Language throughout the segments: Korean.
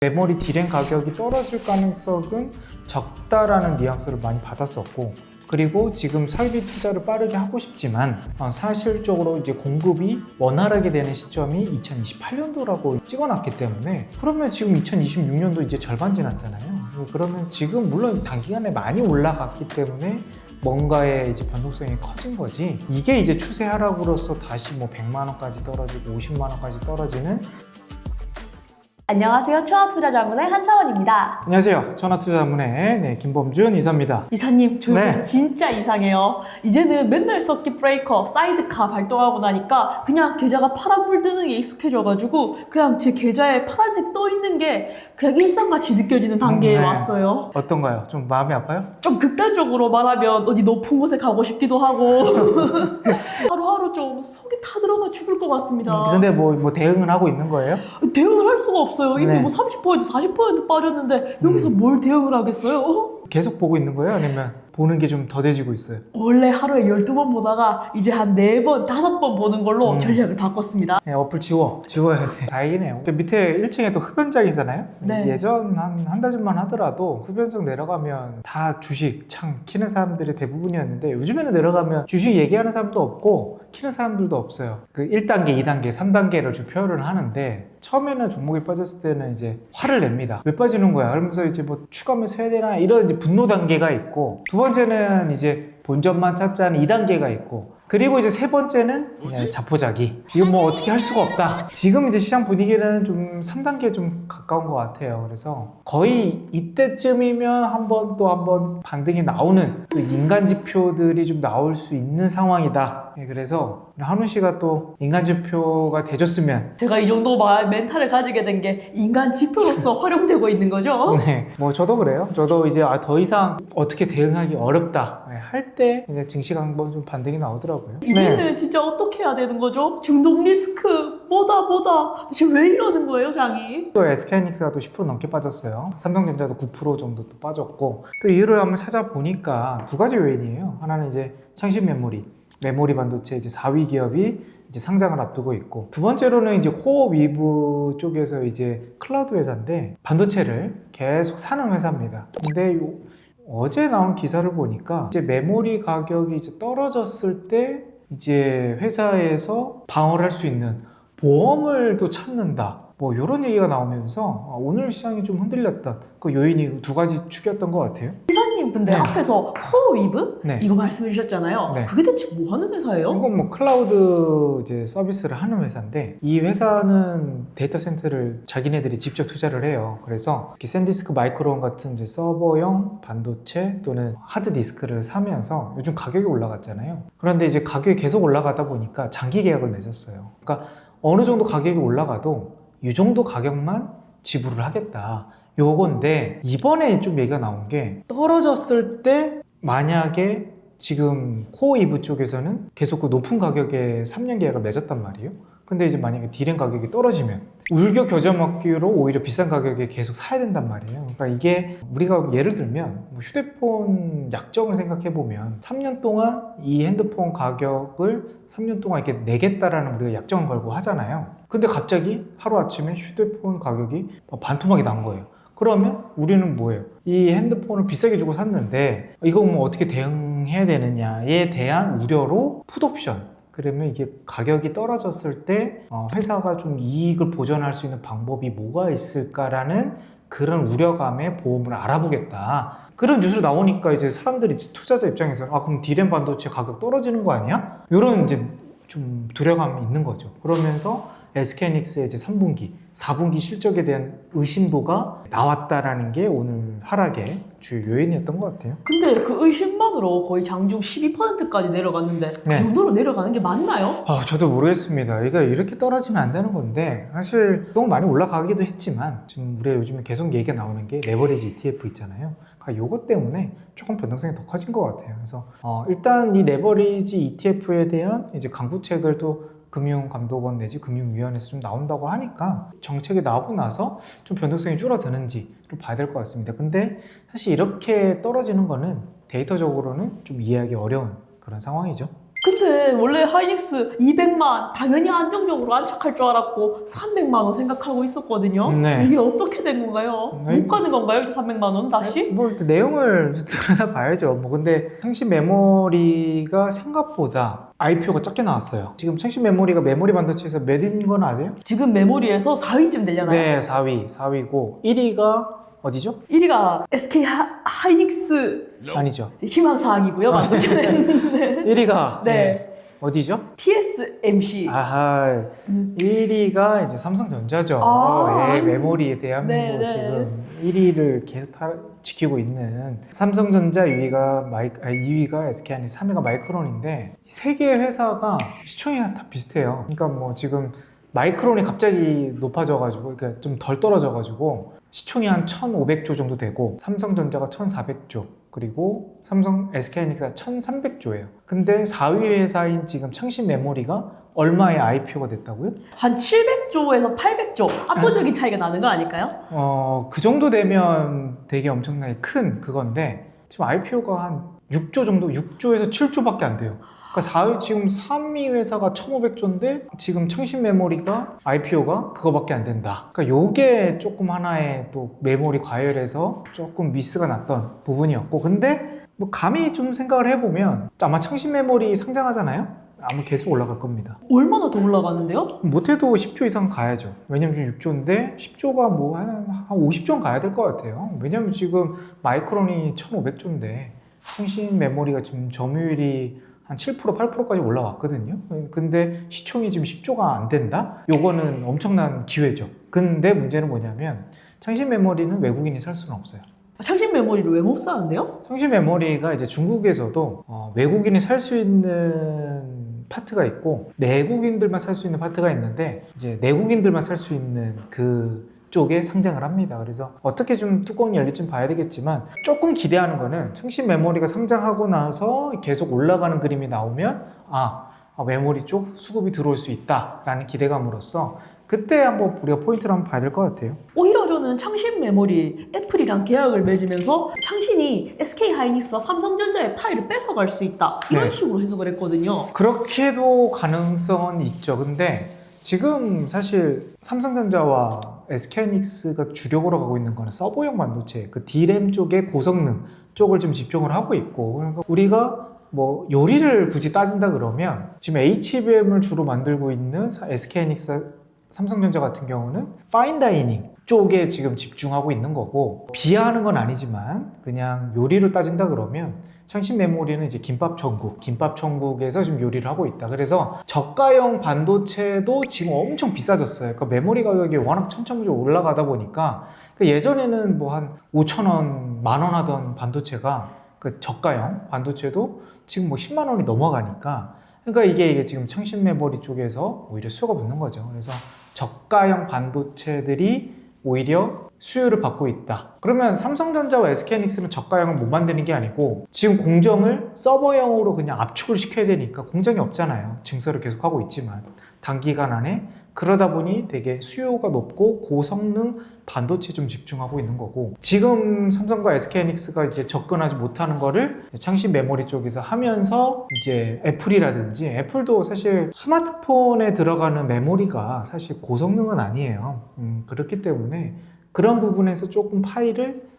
메모리 D램 가격이 떨어질 가능성은 적다라는 뉘앙스를 많이 받았었고, 그리고 지금 설비 투자를 빠르게 하고 싶지만 사실적으로 이제 공급이 원활하게 되는 시점이 2028년도라고 찍어놨기 때문에, 그러면 지금 2026년도 이제 절반 지났잖아요. 그러면 지금 물론 단기간에 많이 올라갔기 때문에 뭔가의 이제 변동성이 커진 거지, 이게 이제 추세 하락으로서 다시 뭐 100만 원까지 떨어지고 50만 원까지 떨어지는. 안녕하세요. 천하투자자문의 한사원입니다. 안녕하세요. 천하투자문의 김범준 이사입니다. 이사님, 저 네. 진짜 이상해요. 이제는 맨날 서킷 브레이커, 사이드카 발동하고 나니까 그냥 계좌가 파란불 뜨는 게 익숙해져가지고 그냥 제 계좌에 파란색 떠있는 게 그냥 일상같이 느껴지는 단계에 네. 왔어요. 어떤가요? 좀 마음이 아파요? 좀 극단적으로 말하면 어디 높은 곳에 가고 싶기도 하고 하루하루 좀 속이 타들어가 죽을 것 같습니다. 근데 뭐 대응을 하고 있는 거예요? 대응을 할 수가 없어요. 이미 네. 뭐 30%, 40% 빠졌는데 여기서 뭘 대응을 하겠어요? 계속 보고 있는 거예요? 아니면 보는 게 좀 더뎌지고 있어요? 원래 하루에 12번 보다가 이제 한 4번, 5번 보는 걸로 전략을 바꿨습니다. 네, 어플 지워야 돼. 다행이네요. 밑에 1층에 또 흡연장이잖아요. 네. 예전 한 달 전만 하더라도 흡연장 내려가면 다 주식 창 키는 사람들이 대부분이었는데, 요즘에는 내려가면 주식 얘기하는 사람도 없고 키는 사람들도 없어요. 그 1단계, 2단계, 3단계를 좀 표현을 하는데, 처음에는 종목이 빠졌을 때는 이제 화를 냅니다. 왜 빠지는 거야? 그러면서 이제 뭐 추가하면서 해야 되나? 이런 이제 분노 단계가 있고, 두 번째는 이제 본전만 찾자는 2단계가 있고, 그리고 이제 세 번째는 그냥 자포자기. 이거 뭐 어떻게 할 수가 없다. 지금 이제 시장 분위기는 좀 3단계에 좀 가까운 것 같아요. 그래서 거의 이때쯤이면 한 번 반등이 나오는 그 인간 지표들이 좀 나올 수 있는 상황이다. 그래서 한우 씨가 또 인간 지표가 돼줬으면. 제가 이 정도 멘탈을 가지게 된 게 인간 지표로서 활용되고 있는 거죠? 네, 뭐 저도 그래요. 저도 이제 더 이상 어떻게 대응하기 어렵다 할 때 이제 증시 한번 좀 반등이 나오더라고요. 이제는 진짜 어떻게 해야 되는 거죠? 중독 리스크 뭐다 대체 왜 이러는 거예요, 장이? 또 SK하이닉스가 또 10% 넘게 빠졌어요. 삼성전자도 9% 정도 또 빠졌고, 또 이유를 한번 찾아보니까 두 가지 요인이에요. 하나는 이제 창신 메모리 반도체 이제 4위 기업이 이제 상장을 앞두고 있고, 두 번째로는 이제 코어 위브 쪽에서 이제 클라우드 회사인데 반도체를 계속 사는 회사입니다. 근데 어제 나온 기사를 보니까 이제 메모리 가격이 이제 떨어졌을 때 이제 회사에서 방어를 할 수 있는 보험을 또 찾는다, 뭐 이런 얘기가 나오면서 오늘 시장이 좀 흔들렸던 그 요인이 두 가지 축이었던 것 같아요. 이사님, 근데 네. 앞에서 코어위브? 네. 이거 말씀해 주셨잖아요. 네. 그게 대체 뭐 하는 회사예요? 이건 뭐 클라우드 이제 서비스를 하는 회사인데, 이 회사는 데이터 센터를 자기네들이 직접 투자를 해요. 그래서 샌디스크 마이크론 같은 이제 서버용 반도체 또는 하드 디스크를 사면서 요즘 가격이 올라갔잖아요. 그런데 이제 가격이 계속 올라가다 보니까 장기 계약을 맺었어요. 그러니까 어느 정도 가격이 올라가도 이 정도 가격만 지불을 하겠다, 요건데, 이번에 좀 얘기가 나온 게 떨어졌을 때 만약에 지금 코어 이브 쪽에서는 계속 그 높은 가격에 3년 계약을 맺었단 말이에요. 근데 이제 만약에 D램 가격이 떨어지면 울겨 겨자 먹기로 오히려 비싼 가격에 계속 사야 된단 말이에요. 그러니까 이게 우리가 예를 들면 뭐 휴대폰 약정을 생각해 보면 3년 동안 이 핸드폰 가격을 3년 동안 이렇게 내겠다라는 우리가 약정을 걸고 하잖아요. 근데 갑자기 하루아침에 휴대폰 가격이 반토막이 난 거예요. 그러면 우리는 뭐예요? 이 핸드폰을 비싸게 주고 샀는데 이거 뭐 어떻게 대응해야 되느냐에 대한 우려로 풋옵션, 그러면 이게 가격이 떨어졌을 때 회사가 좀 이익을 보전할 수 있는 방법이 뭐가 있을까라는 그런 우려감에 보험을 알아보겠다, 그런 뉴스로 나오니까 이제 사람들이, 투자자 입장에서는 그럼 D램 반도체 가격 떨어지는 거 아니야? 이런 이제 좀 두려움이 있는 거죠. 그러면서 SK하이닉스의 이제 3분기, 4분기 실적에 대한 의심도가 나왔다라는 게 오늘 하락의 주요 요인이었던 것 같아요. 근데 그 의심만으로 거의 장중 12%까지 내려갔는데 그 네. 정도로 내려가는 게 맞나요? 저도 모르겠습니다. 이거 이렇게 떨어지면 안 되는 건데, 사실 너무 많이 올라가기도 했지만 지금 우리가 요즘에 계속 얘기가 나오는 게 레버리지 ETF 있잖아요. 그러니까 요것 때문에 조금 변동성이 더 커진 것 같아요. 그래서 일단 이 레버리지 ETF에 대한 이제 강구책을 또 금융감독원 내지 금융위원회에서 좀 나온다고 하니까 정책이 나오고 나서 좀 변동성이 줄어드는지를 봐야 될 것 같습니다. 근데 사실 이렇게 떨어지는 거는 데이터적으로는 좀 이해하기 어려운 그런 상황이죠. 근데 원래 하이닉스 200만 당연히 안정적으로 안착할 줄 알았고 300만 원 생각하고 있었거든요. 네. 이게 어떻게 된 건가요? 못 가는 건가요? 이제 300만 원 다시? 뭐 일단 내용을 들여다봐야죠. 뭐 근데 창신 메모리가 생각보다 IPO가 작게 나왔어요. 지금 창신 메모리가 메모리 반도체에서 몇인 건 아세요? 지금 메모리에서 4위쯤 되려나요? 네, 4위고 1위가 어디죠? 1위가 SK 하이닉스 아니죠. 희망사항이고요. 네. 1위가 네. 어디죠? TSMC. 아하, 1위가 이제 삼성전자죠. 아. 예, 메모리에 대한민국 네, 네. 지금 1위를 계속 지키고 있는 삼성전자 2위가 SK하이닉스, 3위가 마이크론인데 세 개의 회사가 시총이 다 비슷해요. 그러니까 뭐 지금 마이크론이 갑자기 높아져가지고 그러니까 좀 덜 떨어져가지고 시총이 한 1,500조 정도 되고 삼성전자가 1,400조 그리고 SK하이닉스가 1,300조예요. 근데 4위 회사인 지금 창신 메모리가 얼마의 IPO가 됐다고요? 한 700조에서 800조. 압도적인 차이가 나는 거 아닐까요? 그 정도 되면 되게 엄청나게 큰 그건데 지금 IPO가 한 6조 정도, 6조에서 7조밖에 안 돼요. 그러니까 지금 3위 회사가 1,500조인데 지금 창신 메모리가 IPO가 그거밖에 안 된다. 그러니까 요게 조금 하나의 또 메모리 과열에서 조금 미스가 났던 부분이었고, 근데 뭐 감히 좀 생각을 해보면 아마 창신 메모리 상장하잖아요. 아마 계속 올라갈 겁니다. 얼마나 더 올라가는데요? 못해도 10조 이상 가야죠. 왜냐면 지금 6조인데 10조가 뭐 한 50조는 가야 될 것 같아요. 왜냐면 지금 마이크론이 1,500조인데 창신 메모리가 지금 점유율이 한 7%, 8%까지 올라왔거든요. 근데 시총이 지금 10조가 안 된다? 요거는 엄청난 기회죠. 근데 문제는 뭐냐면 창신 메모리는 외국인이 살 수는 없어요. 창신 메모리를 왜 못 사는데요? 창신 메모리가 이제 중국에서도 외국인이 살 수 있는 파트가 있고 내국인들만 살 수 있는 파트가 있는데 이제 내국인들만 살 수 있는 그 쪽에 상장을 합니다. 그래서 어떻게 좀 뚜껑이 열릴지 봐야 되겠지만 조금 기대하는 거는 창신 메모리가 상장하고 나서 계속 올라가는 그림이 나오면 메모리 쪽 수급이 들어올 수 있다라는 기대감으로써 그때 한번 우리가 포인트를 한번 봐야 될 것 같아요. 오히려 저는 창신 메모리 애플이랑 계약을 맺으면서 창신이 SK 하이닉스와 삼성전자의 파일을 뺏어갈 수 있다 이런 네. 식으로 해석을 했거든요. 그렇게도 가능성은 있죠. 근데 지금 사실 삼성전자와 SK하이닉스가 주력으로 가고 있는 거는 서버용 반도체, 그 D램 쪽의 고성능 쪽을 좀 집중을 하고 있고, 그러니까 우리가 뭐 요리를 굳이 따진다 그러면 지금 HBM을 주로 만들고 있는 SK하이닉스, 삼성전자 같은 경우는 파인다이닝 쪽에 지금 집중하고 있는 거고, 비하하는 건 아니지만 그냥 요리를 따진다 그러면 창신 메모리는 이제 김밥 천국에서 지금 요리를 하고 있다. 그래서 저가형 반도체도 지금 엄청 비싸졌어요. 그러니까 메모리 가격이 워낙 천천히 올라가다 보니까 예전에는 뭐 한 5,000원, 10,000원 하던 반도체가 그 저가형 반도체도 지금 뭐 10만 원이 넘어가니까 그러니까 이게 지금 창신 메모리 쪽에서 오히려 수요가 붙는 거죠. 그래서 저가형 반도체들이 오히려 수요를 받고 있다. 그러면 삼성전자와 SK하이닉스는 저가형을 못 만드는 게 아니고 지금 공정을 서버형으로 그냥 압축을 시켜야 되니까 공정이 없잖아요. 증설을 계속하고 있지만 단기간 안에 그러다 보니 되게 수요가 높고 고성능 반도체 좀 집중하고 있는 거고, 지금 삼성과 SK하이닉스가 이제 접근하지 못하는 거를 창신 메모리 쪽에서 하면서 이제 애플도 사실 스마트폰에 들어가는 메모리가 사실 고성능은 아니에요. 그렇기 때문에 그런 부분에서 조금 파일을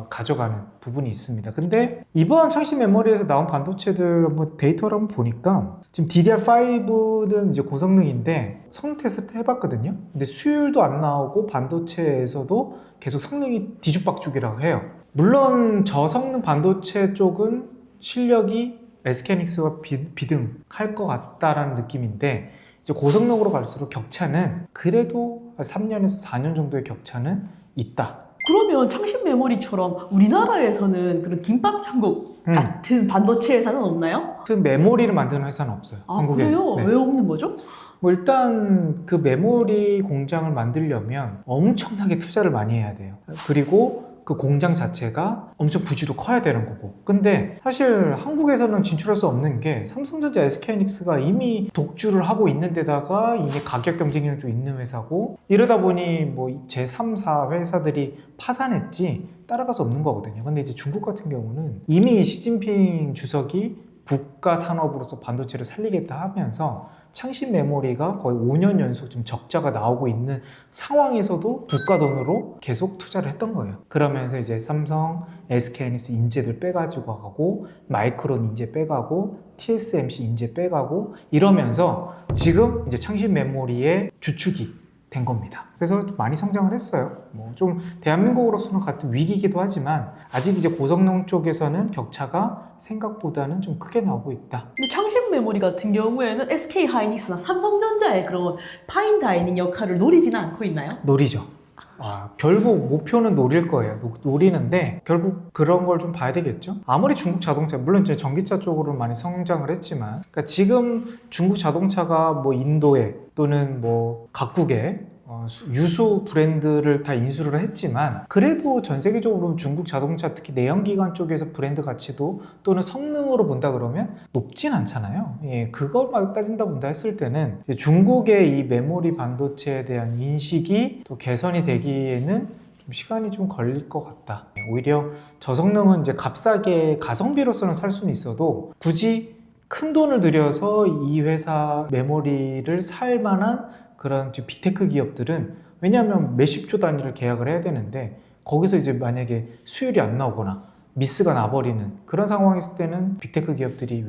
가져가는 부분이 있습니다. 근데 이번 창신 메모리에서 나온 반도체들 한번 데이터를 한번 보니까 지금 DDR5는 이제 고성능인데 성능 테스트 해봤거든요. 근데 수율도 안 나오고 반도체에서도 계속 성능이 뒤죽박죽이라고 해요. 물론 저성능 반도체 쪽은 실력이 SK하이닉스와 비등할 것 같다라는 느낌인데 이제 고성능으로 갈수록 격차는 그래도 3년에서 4년 정도의 격차는 있다. 그러면 창신 메모리처럼 우리나라에서는 그런 김밥 천국 같은 반도체 회사는 없나요? 그 메모리를 만드는 회사는 없어요. 한국에. 그래요? 네. 왜 없는 거죠? 뭐 일단 그 메모리 공장을 만들려면 엄청나게 투자를 많이 해야 돼요. 그리고 그 공장 자체가 엄청 부지도 커야 되는 거고. 근데 사실 한국에서는 진출할 수 없는 게 삼성전자, SK하이닉스가 이미 독주를 하고 있는 데다가 이미 가격 경쟁력도 있는 회사고, 이러다 보니 뭐 제3, 4 회사들이 파산했지 따라갈 수 없는 거거든요. 근데 이제 중국 같은 경우는 이미 시진핑 주석이 국가 산업으로서 반도체를 살리겠다 하면서 창신 메모리가 거의 5년 연속 좀 적자가 나오고 있는 상황에서도 국가 돈으로 계속 투자를 했던 거예요. 그러면서 이제 삼성, SK하이닉스 인재들 빼가지고 가고 마이크론 인재 빼가고 TSMC 인재 빼가고 이러면서 지금 이제 창신 메모리의 주축이 된 겁니다. 그래서 많이 성장을 했어요. 뭐 좀 대한민국으로서는 같은 위기이기도 하지만 아직 이제 고성능 쪽에서는 격차가 생각보다는 좀 크게 나오고 있다. 근데 창신 메모리 같은 경우에는 SK 하이닉스나 삼성전자의 그런 파인 다이닝 역할을 노리지는 않고 있나요? 노리죠. 결국 목표는 노릴 거예요. 노리는데 결국 그런 걸 좀 봐야 되겠죠. 아무리 중국 자동차, 물론 이제 전기차 쪽으로 많이 성장을 했지만, 그러니까 지금 중국 자동차가 뭐 인도에 또는 뭐 각국에 유수 브랜드를 다 인수를 했지만 그래도 전 세계적으로 중국 자동차 특히 내연기관 쪽에서 브랜드 가치도 또는 성능으로 본다 그러면 높진 않잖아요. 예, 그걸 따진다 본다 했을 때는 중국의 이 메모리 반도체에 대한 인식이 또 개선이 되기에는 좀 시간이 좀 걸릴 것 같다. 오히려 저성능은 이제 값싸게 가성비로서는 살 수는 있어도 굳이 큰 돈을 들여서 이 회사 메모리를 살 만한 그런 빅테크 기업들은 왜냐하면 몇십조 단위를 계약을 해야 되는데 거기서 이제 만약에 수율이 안 나오거나 미스가 나버리는 그런 상황이 있을 때는 빅테크 기업들이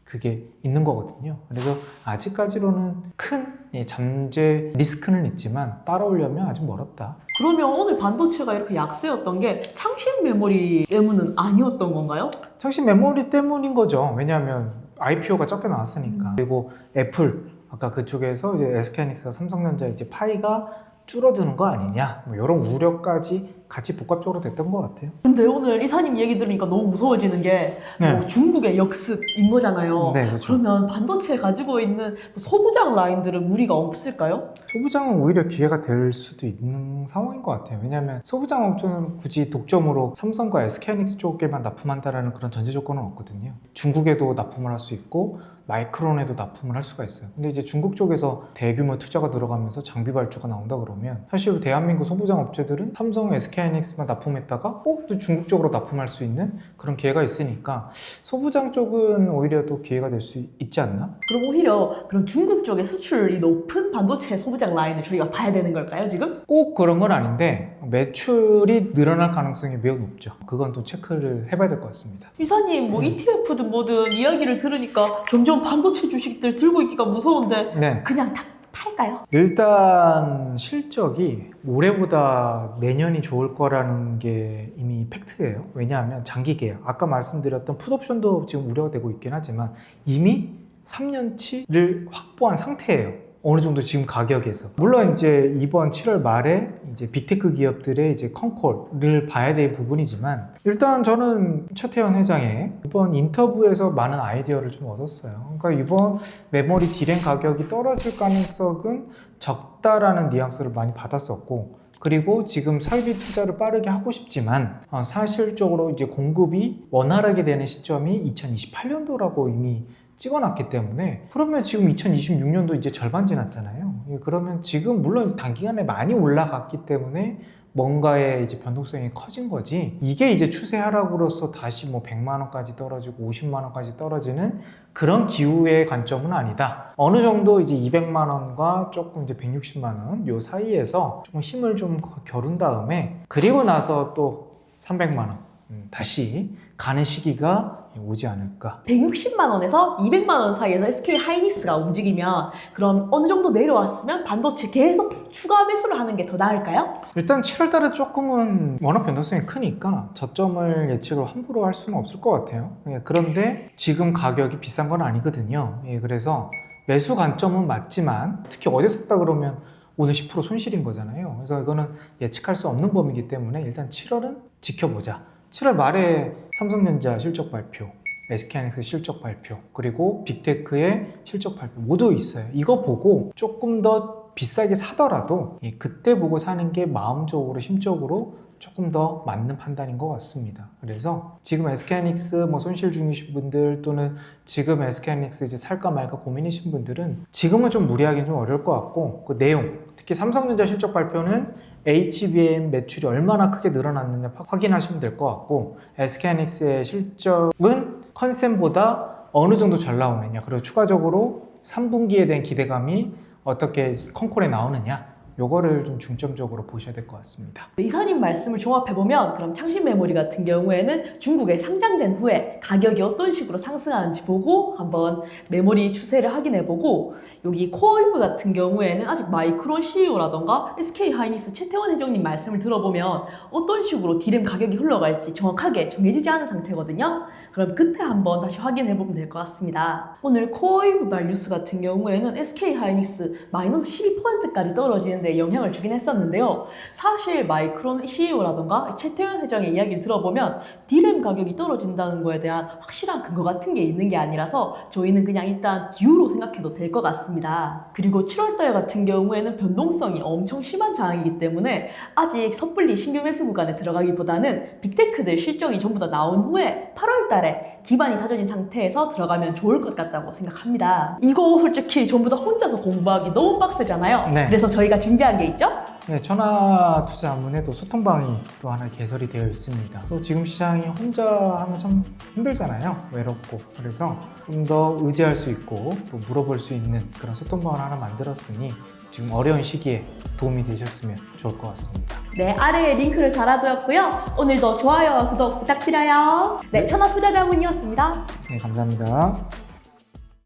그게 있는 거거든요. 그래서 아직까지로는 큰 잠재 리스크는 있지만 따라오려면 아직 멀었다. 그러면 오늘 반도체가 이렇게 약세였던 게 창신 메모리 때문은 아니었던 건가요? 창신 메모리 때문인 거죠. 왜냐하면 IPO가 적게 나왔으니까. 그리고 애플 아까 그쪽에서 이제 SK하이닉스가 삼성전자 이제 파이가 줄어드는 거 아니냐 뭐 이런 우려까지 같이 복합적으로 됐던 것 같아요. 근데 오늘 이사님 얘기 들으니까 너무 무서워지는 게 뭐 중국의 역습인 거잖아요. 네, 그렇죠. 그러면 반도체 가지고 있는 소부장 라인들은 무리가 없을까요? 소부장은 오히려 기회가 될 수도 있는 상황인 것 같아요. 왜냐하면 소부장 업체는 굳이 독점으로 삼성과 SK하이닉스 쪽에만 납품한다라는 그런 전제 조건은 없거든요. 중국에도 납품을 할 수 있고 마이크론에도 납품을 할 수가 있어요. 근데 이제 중국 쪽에서 대규모 투자가 들어가면서 장비 발주가 나온다 그러면 사실 대한민국 소부장 업체들은 삼성, SK하이닉스만 납품했다가 또 중국 쪽으로 납품할 수 있는 그런 기회가 있으니까 소부장 쪽은 오히려 또 기회가 될 수 있지 않나? 그럼 오히려 그럼 중국 쪽에 수출이 높은 반도체 소부장 라인을 저희가 봐야 되는 걸까요, 지금? 꼭 그런 건 아닌데 매출이 늘어날 가능성이 매우 높죠. 그건 또 체크를 해봐야 될 것 같습니다. 이사님 뭐 ETF든 뭐든 이야기를 들으니까 점점 반도체 주식들 들고 있기가 무서운데 네. 그냥 다 팔까요? 일단 실적이 올해보다 내년이 좋을 거라는 게 이미 팩트예요. 왜냐하면 장기 계약, 아까 말씀드렸던 풋옵션도 지금 우려가 되고 있긴 하지만 이미 3년치를 확보한 상태예요. 어느 정도 지금 가격에서. 물론 이제 이번 7월 말에 이제 빅테크 기업들의 이제 컨콜을 봐야 될 부분이지만 일단 저는 최태원 회장의 이번 인터뷰에서 많은 아이디어를 좀 얻었어요. 그러니까 이번 메모리 디램 가격이 떨어질 가능성은 적다라는 뉘앙스를 많이 받았었고 그리고 지금 설비 투자를 빠르게 하고 싶지만 사실적으로 이제 공급이 원활하게 되는 시점이 2028년도라고 이미 찍어놨기 때문에 그러면 지금 2026년도 이제 절반 지났잖아요. 그러면 지금 물론 단기간에 많이 올라갔기 때문에 뭔가의 이제 변동성이 커진 거지 이게 이제 추세 하락으로서 다시 뭐 100만 원까지 떨어지고 50만 원까지 떨어지는 그런 기후의 관점은 아니다. 어느 정도 이제 200만 원과 조금 이제 160만 원 요 사이에서 좀 힘을 좀 겨룬 다음에 그리고 나서 또 300만 원 다시 가는 시기가 오지 않을까. 160만 원에서 200만 원 사이에서 SK 하이닉스가 움직이면 그럼 어느 정도 내려왔으면 반도체 계속 추가 매수를 하는 게 더 나을까요? 일단 7월 달에 조금은 워낙 변동성이 크니까 저점을 예측을 함부로 할 수는 없을 것 같아요. 그런데 지금 가격이 비싼 건 아니거든요. 그래서 매수 관점은 맞지만 특히 어제 샀다 그러면 오늘 10% 손실인 거잖아요. 그래서 이거는 예측할 수 없는 범위이기 때문에 일단 7월은 지켜보자. 7월 말에 삼성전자 실적 발표, SK하이닉스 실적 발표, 그리고 빅테크의 실적 발표 모두 있어요. 이거 보고 조금 더 비싸게 사더라도 그때 보고 사는 게 마음적으로, 심적으로 조금 더 맞는 판단인 것 같습니다. 그래서 지금 SK하이닉스 뭐 손실 중이신 분들 또는 지금 SK하이닉스 이제 살까 말까 고민이신 분들은 지금은 좀 무리하기는 좀 어려울 것 같고 그 내용, 특히 삼성전자 실적 발표는 HBM 매출이 얼마나 크게 늘어났느냐 확인하시면 될 것 같고 SK하이닉스의 실적은 컨센보다 어느 정도 잘 나오느냐, 그리고 추가적으로 3분기에 대한 기대감이 어떻게 컨콜에 나오느냐, 요거를 좀 중점적으로 보셔야 될 것 같습니다. 이사님 말씀을 종합해보면 그럼 창신 메모리 같은 경우에는 중국에 상장된 후에 가격이 어떤 식으로 상승하는지 보고 한번 메모리 추세를 확인해보고, 여기 코어이브 같은 경우에는 아직 마이크론 CEO라던가 SK하이닉스 최태원 회장님 말씀을 들어보면 어떤 식으로 D램 가격이 흘러갈지 정확하게 정해지지 않은 상태거든요. 그럼 그때 한번 다시 확인해보면 될 것 같습니다. 오늘 코어이브 발뉴스 같은 경우에는 SK하이닉스 마이너스 12%까지 떨어지는데 영향을 주긴 했었는데요. 사실 마이크론 CEO라던가 최태원 회장의 이야기를 들어보면 D램 가격이 떨어진다는 거에 대한 확실한 근거 같은 게 있는 게 아니라서 저희는 그냥 일단 기우로 생각해도 될 것 같습니다. 그리고 7월달 같은 경우에는 변동성이 엄청 심한 장이기 때문에 아직 섣불리 신규 매수 구간에 들어가기보다는 빅테크들 실적이 전부 다 나온 후에 8월달에 기반이 다져진 상태에서 들어가면 좋을 것 같다고 생각합니다. 이거 솔직히 전부 다 혼자서 공부하기 너무 빡세잖아요. 네. 그래서 저희가 준비한 게 있죠? 네, 천하투자문에도 소통방이 또 하나 개설이 되어 있습니다. 또 지금 시장이 혼자 하면 참 힘들잖아요. 외롭고. 그래서 좀 더 의지할 수 있고 또 물어볼 수 있는 그런 소통방을 하나 만들었으니 지금 어려운 시기에 도움이 되셨으면 좋을 것 같습니다. 네, 아래에 링크를 달아두었고요. 오늘도 좋아요와 구독 부탁드려요. 네, 천하투자자문이었습니다. 네, 감사합니다.